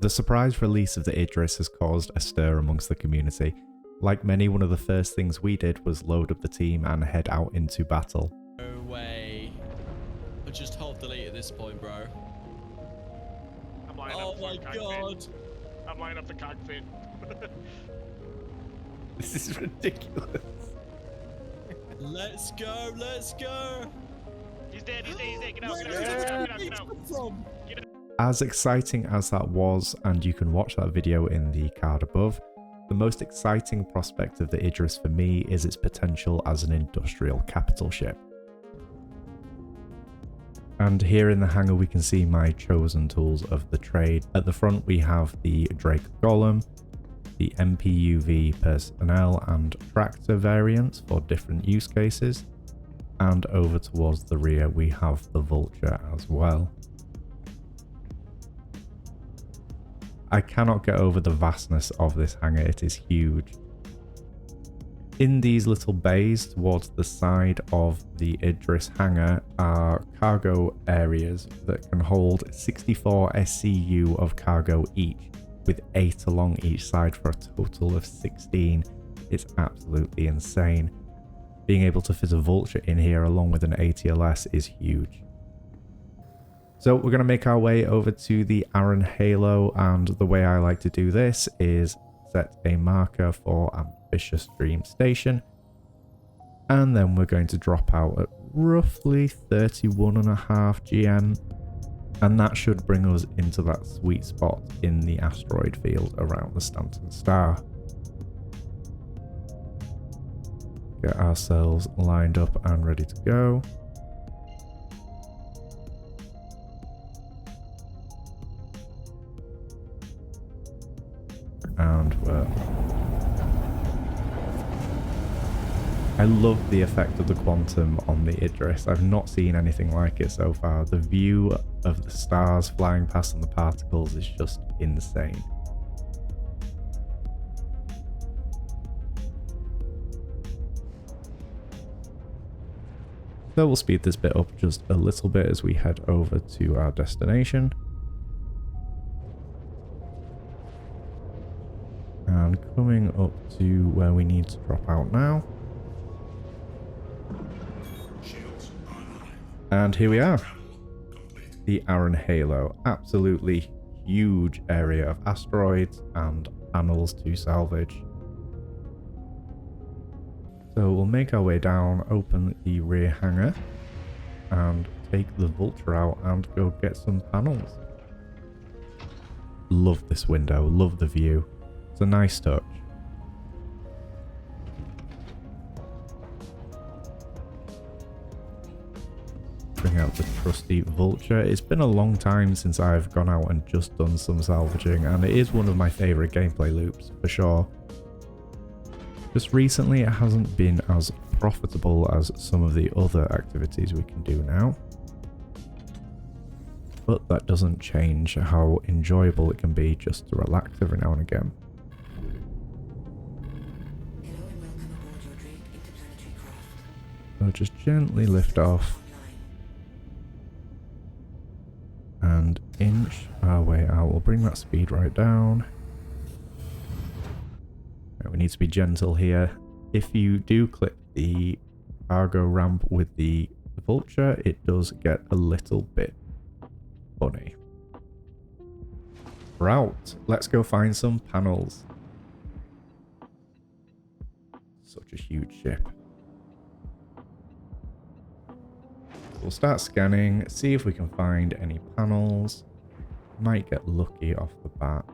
The surprise release of the Idris has caused a stir amongst the community. Like many, one of the first things we did was load up the team and head out into battle. No way. I just hold delete at this point, bro. Oh my god. I'm lining up the cockpit. This is ridiculous. Let's go, let's go. He's dead, he's dead, get out, get out. As exciting as that was, and you can watch that video in the card above, the most exciting prospect of the Idris for me is its potential as an industrial capital ship. And here in the hangar we can see my chosen tools of the trade. At the front we have the Drake Golem, the MPUV personnel and tractor variants for different use cases, and over towards the rear we have the Vulture as well. I cannot get over the vastness of this hangar, it is huge. In these little bays towards the side of the Idris hangar are cargo areas that can hold 64 SCU of cargo each, with 8 along each side for a total of 16. It's absolutely insane. Being able to fit a Vulture in here along with an ATLS is huge. So we're going to make our way over to the Aaron Halo, and the way I like to do this is set a marker for Ambitious Dream Station, and then we're going to drop out at roughly 31.5 GM, and that should bring us into that sweet spot in the asteroid field around the Stanton Star. Get ourselves lined up and ready to go. And I love the effect of the quantum on the Idris. I've not seen anything like it so far. The view of the stars flying past and the particles is just insane. So we'll speed this bit up just a little bit as we head over to our destination. And coming up to where we need to drop out now. And here we are. The Aaron Halo. Absolutely huge area of asteroids and panels to salvage. So we'll make our way down, open the rear hangar, and take the Vulture out and go get some panels. Love this window, love the view. It's a nice touch. Bring out the trusty Vulture. It's been a long time since I've gone out and just done some salvaging, and it is one of my favourite gameplay loops for sure. Just recently it hasn't been as profitable as some of the other activities we can do now, but that doesn't change how enjoyable it can be just to relax every now and again. So just gently lift off and inch our way out. We'll bring that speed right down. We need to be gentle here. If you do clip the cargo ramp with the Vulture, it does get a little bit funny. Right, let's go find some panels. Such a huge ship. We'll start scanning, see if we can find any panels. Might get lucky off the bat.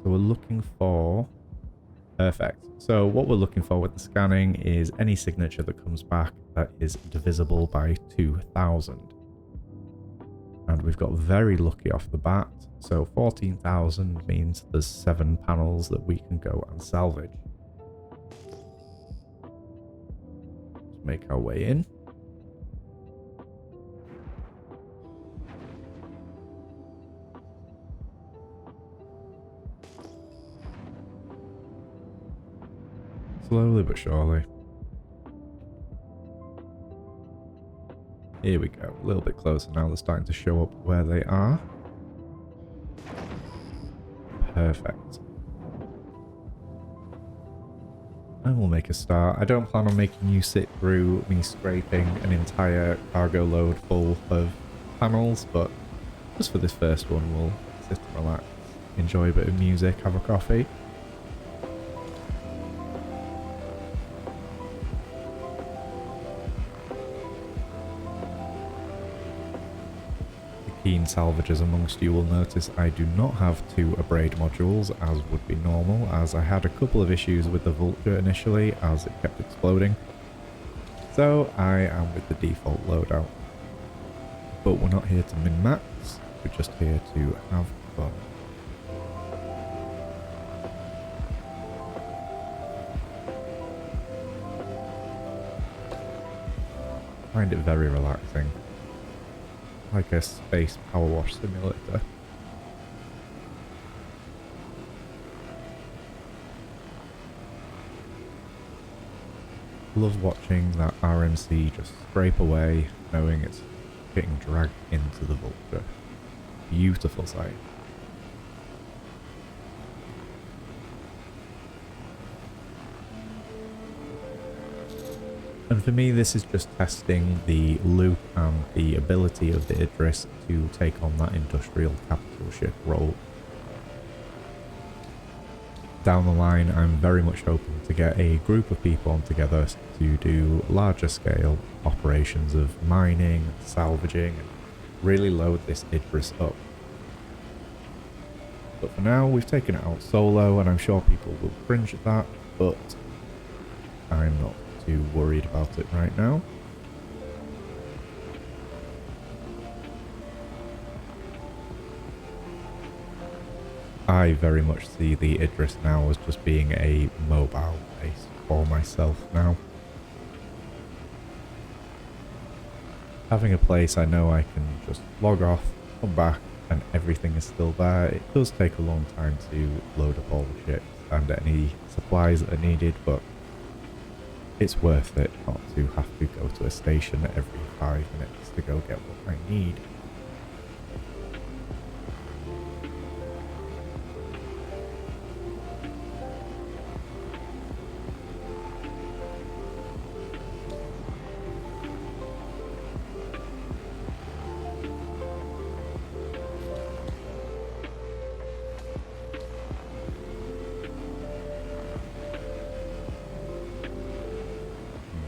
So we're looking for... Perfect. So what we're looking for with the scanning is any signature that comes back that is divisible by 2000. And we've got very lucky off the bat. So 14,000 means there's 7 panels that we can go and salvage. Let's make our way in. Slowly but surely. Here we go. A little bit closer now. They're starting to show up where they are. Perfect. I will make a start. I don't plan on making you sit through me scraping an entire cargo load full of panels, but just for this first one, we'll sit and relax, enjoy a bit of music, have a coffee. Keen salvagers amongst you will notice I do not have 2 abrade modules as would be normal, as I had a couple of issues with the Vulture initially as it kept exploding. So I am with the default loadout. But we're not here to min-max, we're just here to have fun. I find it very relaxing. Like a space power wash simulator. Love watching that RMC just scrape away, knowing it's getting dragged into the Vulture. Beautiful sight. And for me, this is just testing the loop and the ability of the Idris to take on that industrial capital ship role. Down the line, I'm very much hoping to get a group of people on together to do larger scale operations of mining, salvaging, and really load this Idris up. But for now, we've taken it out solo, and I'm sure people will cringe at that, but I'm not too worried about it right now. I very much see the Idris now as just being a mobile base for myself now. Having a place I know I can just log off, come back, and everything is still there. It does take a long time to load up all the ships and any supplies that are needed, but it's worth it not to have to go to a station every 5 minutes to go get what I need.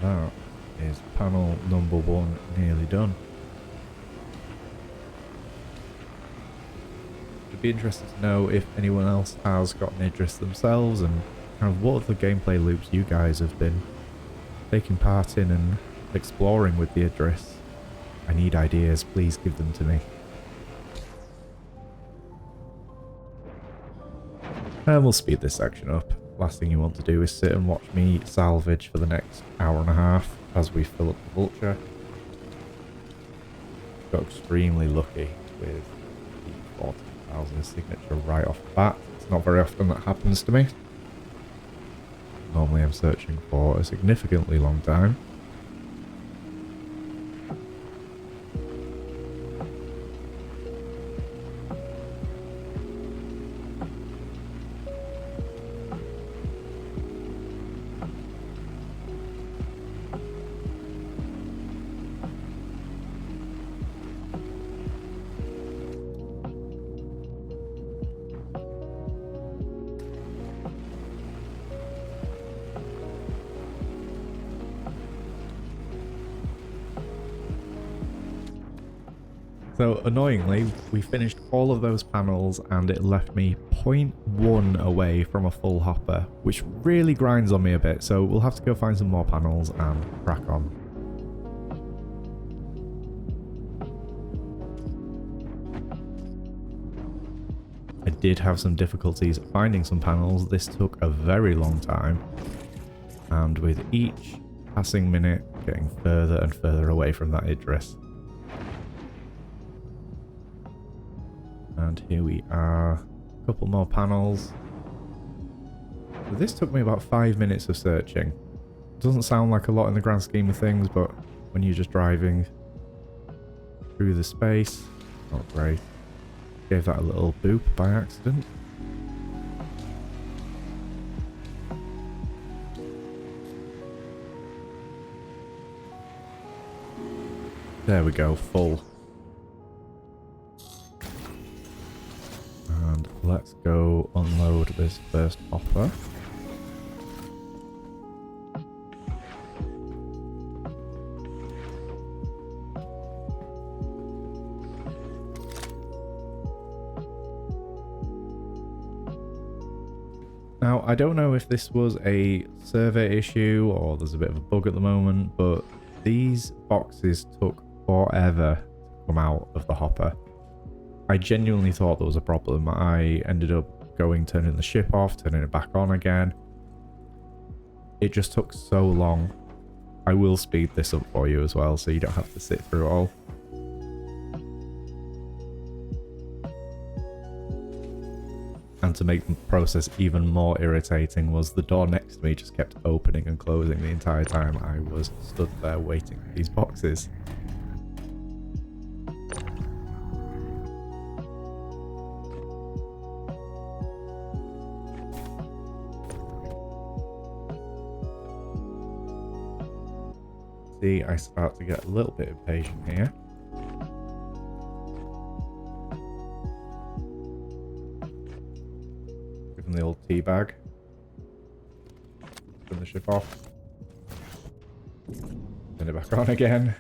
That is panel number 1 nearly done. It'd be interesting to know if anyone else has got an Idris themselves and kind of what other gameplay loops you guys have been taking part in and exploring with the Idris. I need ideas, please give them to me. And we'll speed this section up. Last thing you want to do is sit and watch me salvage for the next hour and a half as we fill up the Vulture. Got extremely lucky with the 40,000 signature right off the bat. It's not very often that happens to me. Normally I'm searching for a significantly long time. So annoyingly, we finished all of those panels and it left me 0.1 away from a full hopper, which really grinds on me a bit, so we'll have to go find some more panels and crack on. I did have some difficulties finding some panels. This took a very long time, and with each passing minute getting further and further away from that Idris. And here we are, a couple more panels. So this took me about 5 minutes of searching. Doesn't sound like a lot in the grand scheme of things, but when you're just driving through the space, not great. Gave that a little boop by accident. There we go, full. And let's go unload this first hopper. Now, I don't know if this was a server issue or there's a bit of a bug at the moment, but these boxes took forever to come out of the hopper. I genuinely thought there was a problem. I ended up turning the ship off, turning it back on again. It just took so long. I will speed this up for you as well, so you don't have to sit through it all. And to make the process even more irritating was the door next to me just kept opening and closing the entire time I was stood there waiting for these boxes. See, I start to get a little bit impatient here. Give him the old tea bag. Turn the ship off. Turn it back on again.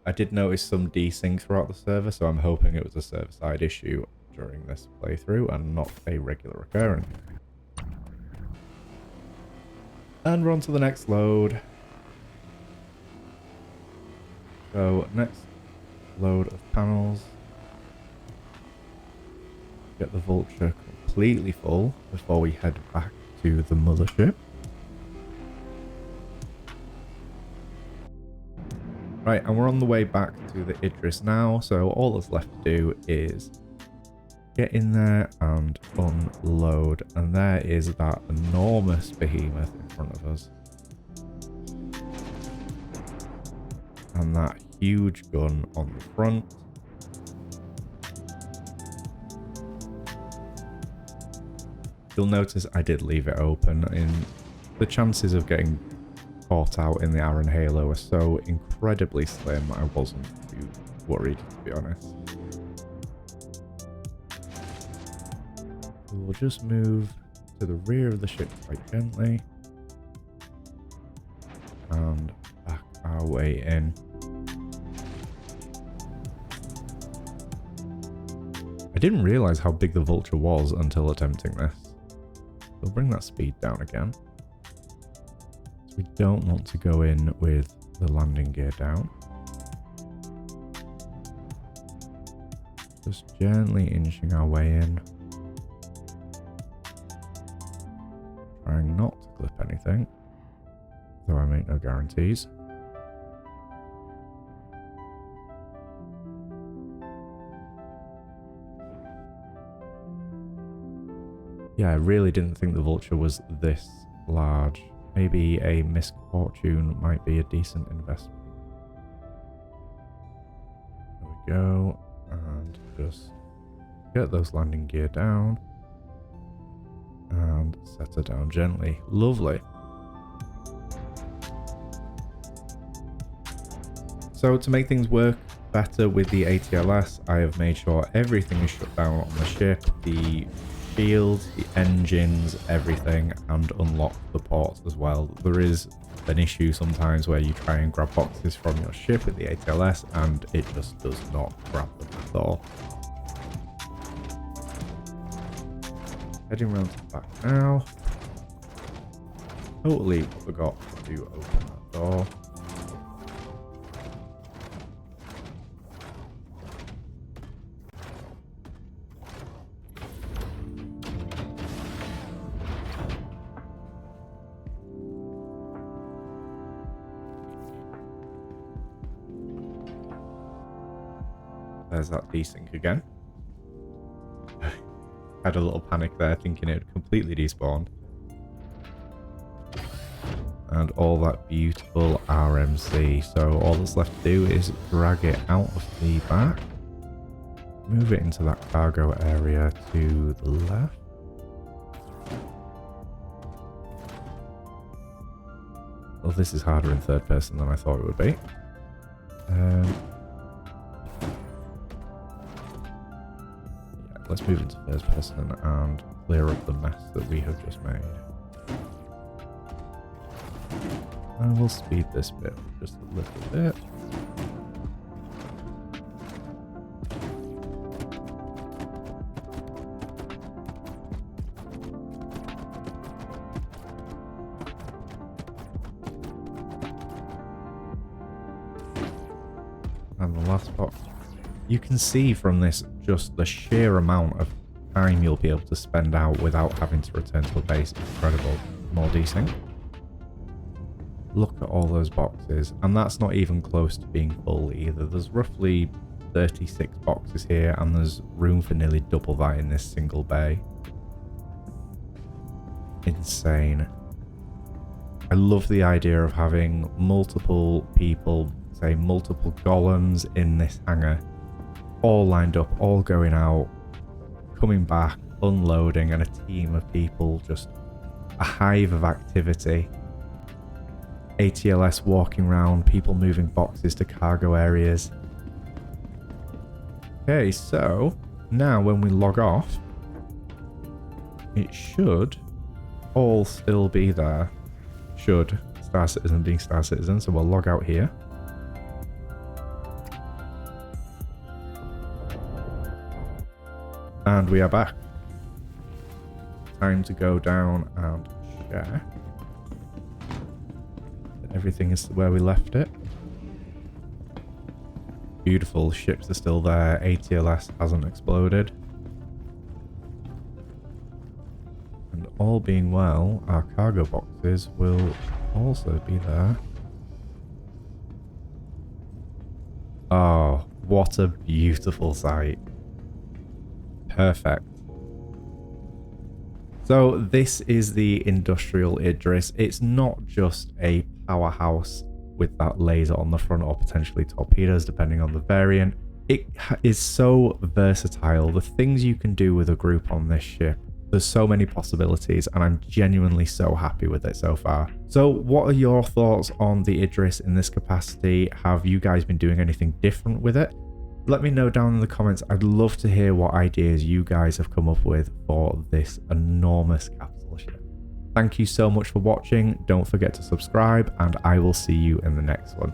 I did notice some desync throughout the server, so I'm hoping it was a server-side issue during this playthrough and not a regular occurrence. And we're on to the next load. So, next load of panels. Get the Vulture completely full before we head back to the mothership. Right, and we're on the way back to the Idris now, so all that's left to do is get in there and unload, and there is that enormous behemoth in front of us. And that huge gun on the front. You'll notice I did leave it open, and the chances of getting caught out in the Iron Halo are so incredibly slim, I wasn't too worried, to be honest. We'll just move to the rear of the ship quite gently and back our way in. I didn't realize how big the Vulture was until attempting this. We'll bring that speed down again. So we don't want to go in with the landing gear down. Just gently inching our way in. Trying not to clip anything, though I make no guarantees. Yeah, I really didn't think the Vulture was this large. Maybe a misfortune might be a decent investment. There we go, and just get those landing gear down. And set her down gently. Lovely. So to make things work better with the ATLS, I have made sure everything is shut down on the ship. The shields, the engines, everything, and unlock the ports as well. There is an issue sometimes where you try and grab boxes from your ship with the ATLS and it just does not grab them at all. Heading round to the back now. Totally forgot to open that door. There's that desync again. Had a little panic there thinking it had completely despawned. And all that beautiful RMC. So all that's left to do is drag it out of the back. Move it into that cargo area to the left. Well, this is harder in third person than I thought it would be. Yeah, let's move into first person and clear up the mess that we have just made. I will speed this bit just a little bit. And the last box. You can see from this just the sheer amount of time you'll be able to spend out without having to return to a base. Incredible. More desync. Look at all those boxes, and that's not even close to being full either. There's roughly 36 boxes here, and there's room for nearly double that in this single bay. Insane. I love the idea of having multiple people, say multiple golems in this hangar, all lined up, all going out, coming back, unloading, and a team of people, just a hive of activity. ATLS walking around, people moving boxes to cargo areas. Okay, so now when we log off, it should all still be there. Should. Star Citizen being Star Citizen, so we'll log out here. And we are back. Time to go down and share. Everything is where we left it. Beautiful, ships are still there. ATLS hasn't exploded. And all being well, our cargo boxes will also be there. Oh, what a beautiful sight. Perfect. So this is the industrial Idris. It's not just a powerhouse with that laser on the front or potentially torpedoes depending on the variant. It is so versatile. The things you can do with a group on this ship, there's so many possibilities, and I'm genuinely so happy with it so far. So what are your thoughts on the Idris in this capacity? Have you guys been doing anything different with it? Let me know down in the comments. I'd love to hear what ideas you guys have come up with for this enormous capsule ship. Thank you so much for watching. Don't forget to subscribe, and I will see you in the next one.